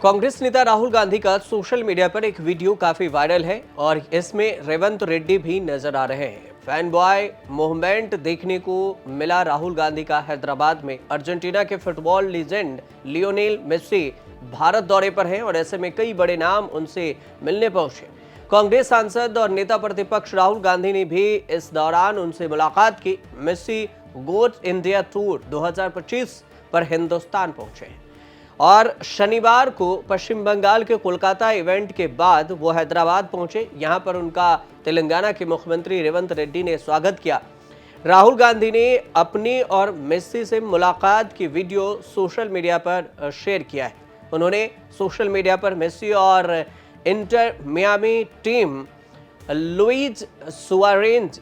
कांग्रेस नेता राहुल गांधी का social media पर एक वीडियो काफी वायरल है और इसमें रेवंत रेड्डी भी नजर आ रहे हैं। फैन बॉय मूवमेंट देखने को मिला राहुल गांधी का हैदराबाद में। अर्जेंटीना के football legend Lionel Messi Bharat दौरे पर हैं और ऐसे में कई बड़े नाम उनसे मिलने पहुंचे। कांग्रेस सांसद और नेता प्रतिपक्ष राहुल गांधी ने भी इस दौरान उनसे मुलाकात की। मेसी गोट इंडिया टूर 2025 पर हिंदुस्तान पहुंचे हैं और शनिवार को पश्चिम बंगाल के कोलकाता इवेंट के बाद वो हैदराबाद पहुंचे। यहां पर उनका तेलंगाना के मुख्यमंत्री रेवंत रेड्डी ने स्वागत किया। राहुल गांधी ने अपनी और मेसी से मुलाकात की वीडियो सोशल मीडिया पर शेयर किया है। उन्होंने सोशल मीडिया पर मेसी और इंटर मियामी टीम लुइज सुआरेज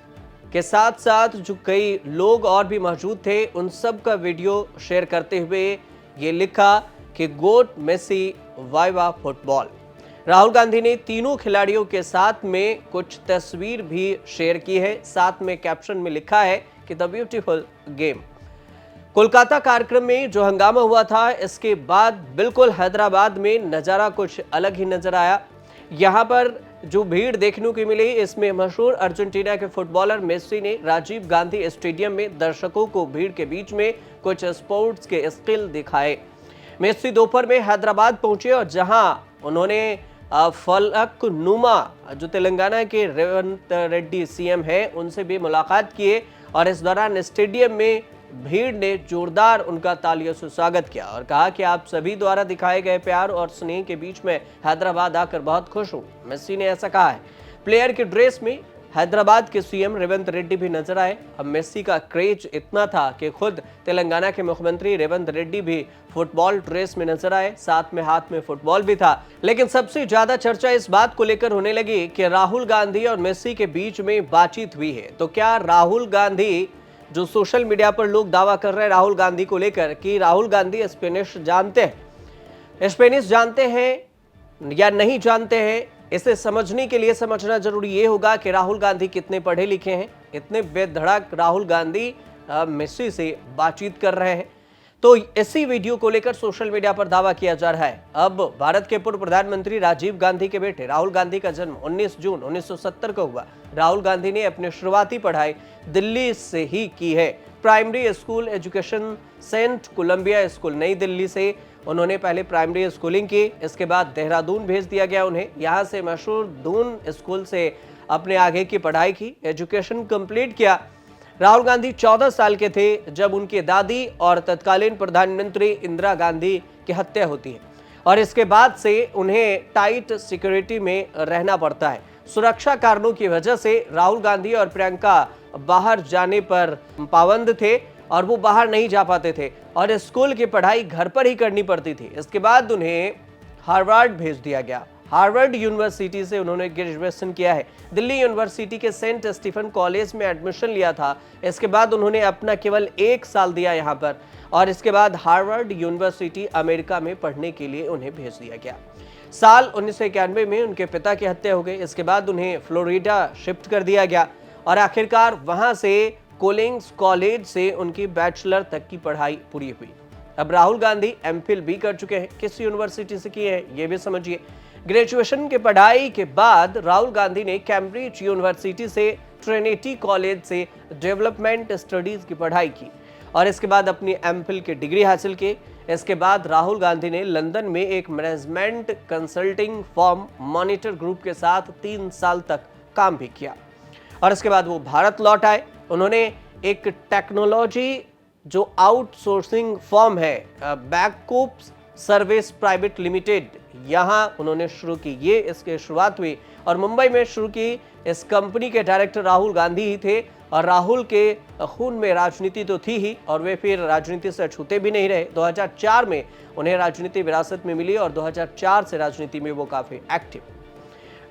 के साथ साथ जो कई लोग और भी मौजूद थे उन सब का वीडियो शेयर करते हुए ये लिखा कि goat Messi viva football. Rahul Gandhi ने तीनों खिलाड़ियों के साथ में कुछ तस्वीर भी शेयर की है। साथ में कैप्शन में लिखा है कि द ब्यूटीफुल गेम। कोलकाता कार्यक्रम में जो हंगामा हुआ था इसके बाद बिल्कुल हैदराबाद में नजारा कुछ अलग ही नजर आया। यहां पर जो भीड़ देखने को मिली इसमें मशहूर अर्जेंटीना के फुटबॉलर मेसी ने राजीव गांधी स्टेडियम में दर्शकों को भीड़ के बीच में कुछ स्पोर्ट्स के स्किल दिखाए। मेसी दोपहर में हैदराबाद पहुंचे और जहां उन्होंने फलक नुमा जो तेलंगाना के रेवंत रेड्डी सीएम है उनसे भी मुलाकात किए और इस दौरान स्टेडियम में भीड़ ने जोरदार उनका तालियों से स्वागत किया और कहा कि आप सभी द्वारा दिखाए गए प्यार और स्नेह के बीच में हैदराबाद आकर बहुत खुश हूं। मेसी ने ऐसा कहा है। प्लेयर के ड्रेस में हैदराबाद के सीएम रेवंत रेड्डी भी नजर आए। अब मेसी का क्रेज इतना था कि खुद तेलंगाना के मुख्यमंत्री रेवंत रेड्डी भी फुटबॉल ड्रेस में नजर आए, साथ में हाथ में फुटबॉल भी था। लेकिन सबसे ज्यादा चर्चा इस बात को लेकर होने लगी कि राहुल गांधी और मेसी के बीच में बातचीत हुई है। तो क्या राहुल गांधी, जो सोशल मीडिया पर लोग दावा कर रहे हैं राहुल गांधी को लेकर कि राहुल गांधी स्पेनिश जानते हैं, स्पेनिश जानते हैं या नहीं जानते हैं, इसे समझने के लिए समझना जरूरी ये होगा कि राहुल गांधी कितने पढ़े लिखे हैं। इतने बेधड़क राहुल गांधी मेसी से बातचीत कर रहे हैं। तो इसी वीडियो को लेकर सोशल मीडिया पर दावा किया जा रहा है। अब भारत के पूर्व प्रधानमंत्री राजीव गांधी के बेटे राहुल गांधी का जन्म 19 जून 1970 को हुआ। राहुल गांधी ने अपनी शुरुआती पढ़ाई दिल्ली से ही की है। Primary school education Saint Columbia school New Delhi से उन्होंने पहले प्राइमरी स्कूलिंग की। इसके बाद देहरादून भेज दिया गया उन्हें। यहाँ से मशहूर दून स्कूल से अपने आगे की पढ़ाई की, एजुकेशन कंप्लीट किया। राहुल गांधी 14 साल के थे जब उनकी दादी और तत्कालीन प्रधानमंत्री इंदिरा गांधी की हत्या होती है और इसके बाद से उन्हें टाइट सिक्योरिटी में रहना पड़ता है। सुरक्षा कारणों की वजह से राहुल गांधी और प्रियंका बाहर जाने पर पाबंद थे और वो बाहर नहीं जा पाते थे और स्कूल की पढ़ाई घर पर ही करनी पड़ती थी। इसके बाद उन्हें हार्वर्ड भेज दिया गया। हार्वर्ड यूनिवर्सिटी से उन्होंने ग्रेजुएशन किया है। दिल्ली यूनिवर्सिटी के सेंट स्टीफन कॉलेज में एडमिशन लिया था। इसके बाद उन्होंने अपना केवल 1 साल दिया यहाँ पर और इसके बाद हार्वर्ड यूनिवर्सिटी अमेरिका में पढ़ने के लिए उन्हें भेज दिया गया। साल 1991 में उनके पिता की हत्या हो गई। इसके बाद उन्हें फ्लोरिडा शिफ्ट कर दिया गया और आखिरकार वहां से कोलिंग्स कॉलेज से उनकी बैचलर तक की पढ़ाई पूरी हुई। अब राहुल गांधी एमफिल भी कर चुके हैं। किस यूनिवर्सिटी से किए हैं ये भी समझिए। ग्रेजुएशन की पढ़ाई के बाद राहुल गांधी ने कैम्ब्रिज यूनिवर्सिटी से ट्रिनिटी कॉलेज से डेवलपमेंट स्टडीज की पढ़ाई की और इसके बाद अपनी एमफिल की डिग्री हासिल की। इसके बाद राहुल गांधी ने लंदन में एक management consulting firm monitor group के साथ 3 साल तक काम भी किया और इसके बाद वो भारत लौट आए। उन्होंने एक टेक्नोलॉजी जो आउटसोर्सिंग फर्म है बैककोप्स सर्विस प्राइवेट लिमिटेड, यहां उन्होंने शुरू की। ये इसकी शुरुआत हुई और मुंबई में शुरू की। इस कंपनी के डायरेक्टर राहुल गांधी ही थे और राहुल के खून में राजनीति तो थी ही और वे फिर राजनीति से छूते भी नहीं रहे। 2004 में उन्हें राजनीति विरासत में मिली और 2004 से राजनीति में वो काफी एक्टिव।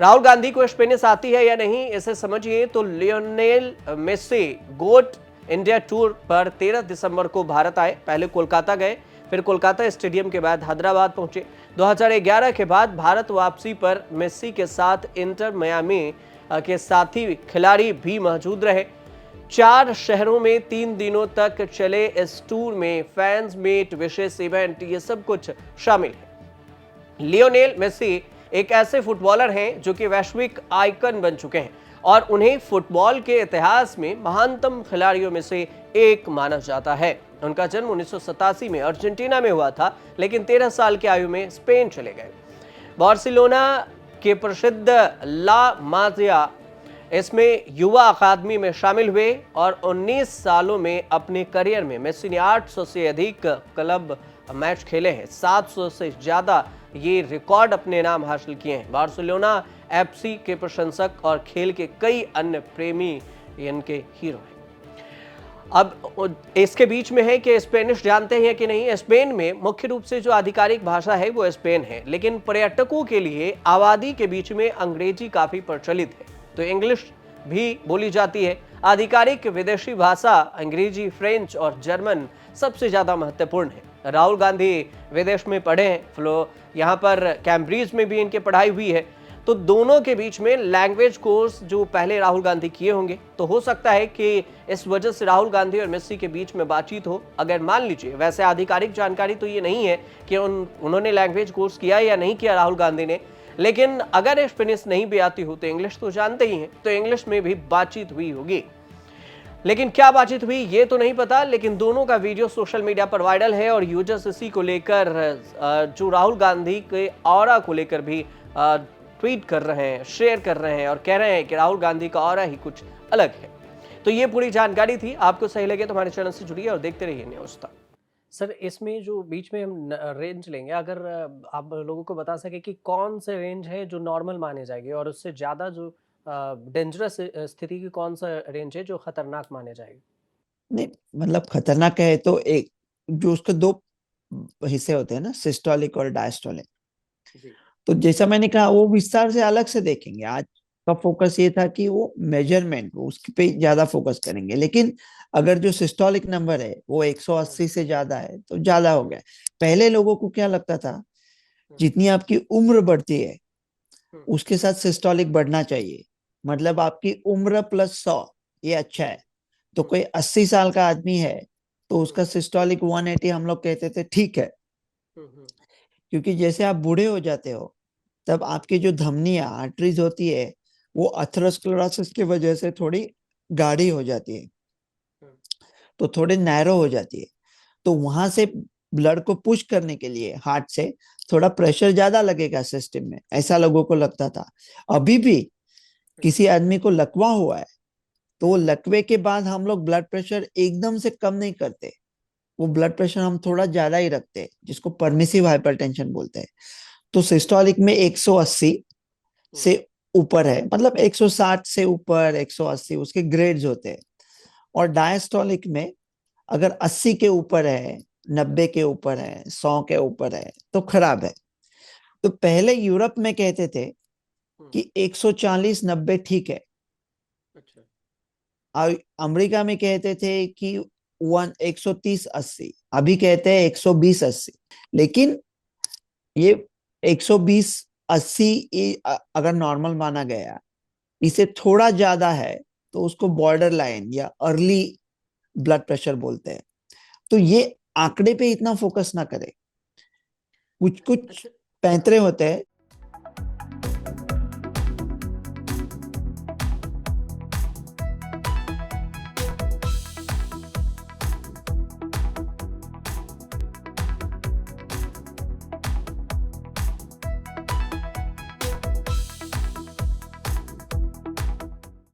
राहुल गांधी को स्पेनिश आती है या नहीं इसे समझिए तो लियोनेल मेसी गोट इंडिया टूर पर 13 दिसंबर को भारत आए। पहले कोलकाता गए, फिर कोलकाता स्टेडियम के बाद हैदराबाद पहुंचे। 2011 के बाद भारत वापसी पर मेसी के साथ इंटर मियामी के साथी खिलाड़ी भी मौजूद रहे। 4 शहरों में 3 दिनों तक चले इस टूर में फैंस मीट, विशेष इवेंट, ये सब कुछ शामिल है। लियोनेल मेसी एक ऐसे फुटबॉलर हैं जो कि वैश्विक आइकन बन चुके हैं और उन्हें फुटबॉल के इतिहास में महानतम खिलाड़ियों में से एक माना जाता है। उनका जन्म 1987 में अर्जेंटीना में हुआ था, लेकिन 13 साल की आयु में स्पेन चले गए। बार्सिलोना के प्रसिद्ध ला माजिया इसमें युवा अकादमी में शामिल हुए और 19 सालों में अपने करियर में मेसी ने 800 से अधिक क्लब मैच खेले हैं। 700 से ज्यादा ये रिकॉर्ड अपने नाम हासिल किए हैं। बार्सिलोना एफसी के प्रशंसक और खेल के कई अन्य प्रेमी इनके हीरो हैं। अब इसके बीच में है कि स्पेनिश जानते हैं कि नहीं। स्पेन में मुख्य रूप से जो आधिकारिक भाषा है वो स्पेन है, लेकिन पर्यटकों के लिए आबादी के बीच में अंग्रेजी काफी प्रचलित है, तो इंग्लिश भी बोली जाती है। आधिकारिक विदेशी भाषा अंग्रेजी, फ्रेंच और जर्मन सबसे ज्यादा महत्वपूर्ण है। राहुल गांधी विदेश में पढ़े हैं, यहाँ पर कैम्ब्रिज में भी इनकी पढ़ाई हुई है, तो दोनों के बीच में लैंग्वेज कोर्स जो पहले राहुल गांधी किए होंगे, तो हो सकता है कि इस वजह से राहुल गांधी और मेसी के बीच में बातचीत हो। अगर मान लीजिए, वैसे आधिकारिक जानकारी तो ये नहीं है कि उन्होंने लैंग्वेज कोर्स किया या नहीं किया राहुल गांधी ने, लेकिन अगर स्पेनिश नहीं भी आती हो तो इंग्लिश तो जानते ही हैं, तो इंग्लिश में भी बातचीत हुई होगी। लेकिन क्या बातचीत हुई ये तो नहीं पता, लेकिन दोनों का वीडियो सोशल मीडिया पर वायरल है और यूजर्स इसी को लेकर जो राहुल गांधी के ऑरा को लेकर भी ट्वीट कर रहे हैं, शेयर कर रहे हैं और कह रहे हैं कि राहुल गांधी का ऑरा ही कुछ अलग है। तो ये पूरी जानकारी थी। आपको सही लगे तो हमारे चैनल से जुड़िए और देखते रहिए न्यूज़ तक। सर, इसमें जो बीच में हम रेंज लेंगे, अगर आप लोगों को बता सके कि कौन से रेंज है जो नॉर्मल माने जाएगी और उससे ज़्यादा जो डेंजरस स्थिति की कौन सा रेंज है जो खतरनाक माने जाएगी? नहीं, मतलब खतरनाक है तो एक जो उसके दो हिस्से होते हैं ना, सिस्टोलिक और डायस्टोलिक। जी। तो जैसा मैंने कहा वो विस्तार से अलग से देखेंगे। आज का फोकस ये था कि वो मेजरमेंट, वो उसके पे ज्यादा फोकस करेंगे। लेकिन अगर जो सिस्टोलिक नंबर है वो 180 से ज्यादा है तो ज्यादा हो गया। पहले लोगों को क्या लगता था, जितनी आपकी उम्र बढ़ती है उसके साथ सिस्टोलिक बढ़ना चाहिए, मतलब आपकी उम्र प्लस 100 ये अच्छा है। तो कोई 80 साल का आदमी है तो उसका सिस्टोलिक 180 हम लोग कहते थे ठीक है। क्योंकि जैसे आप बूढ़े हो जाते हो तब आपकी जो धमनियां आर्टरीज होती है वो अथेरोस्क्लेरोसिस की वजह से थोड़ी गाढ़ी हो जाती है, तो थोड़े नैरो हो जाती है। तो वहां से ब्लड को पुश करने के लिए हार्ट से थोड़ा प्रेशर ज्यादा लगेगा सिस्टम में, ऐसा लोगों को लगता था। अभी भी किसी आदमी को लकवा हुआ है तो वो लकवे के बाद हम लोग ब्लड प्रेशर एकदम से कम नहीं करते, वो ब्लड प्रेशर हम थोड़ा ज्यादा ही रखते हैं, जिसको परमिसिव हाइपरटेंशन बोलते हैं। तो सिस्टोलिक में 180 से ऊपर है, मतलब 160 से ऊपर 180 उसके ग्रेड्स होते हैं। और डायस्टोलिक में अगर 80 के ऊपर है, 90 के ऊपर है, 100 के ऊपर है तो खराब है। तो पहले यूरोप में कहते थे कि 140 90 ठीक है, और अमेरिका में कहते थे कि 130 80, अभी कहते हैं 120 80। लेकिन ये 120 80 अगर नॉर्मल माना गया, इसे थोड़ा ज्यादा है तो उसको बॉर्डर लाइन या अर्ली ब्लड प्रेशर बोलते हैं। तो ये आंकड़े पे इतना फोकस ना करें। कुछ कुछ पैंतरे होते हैं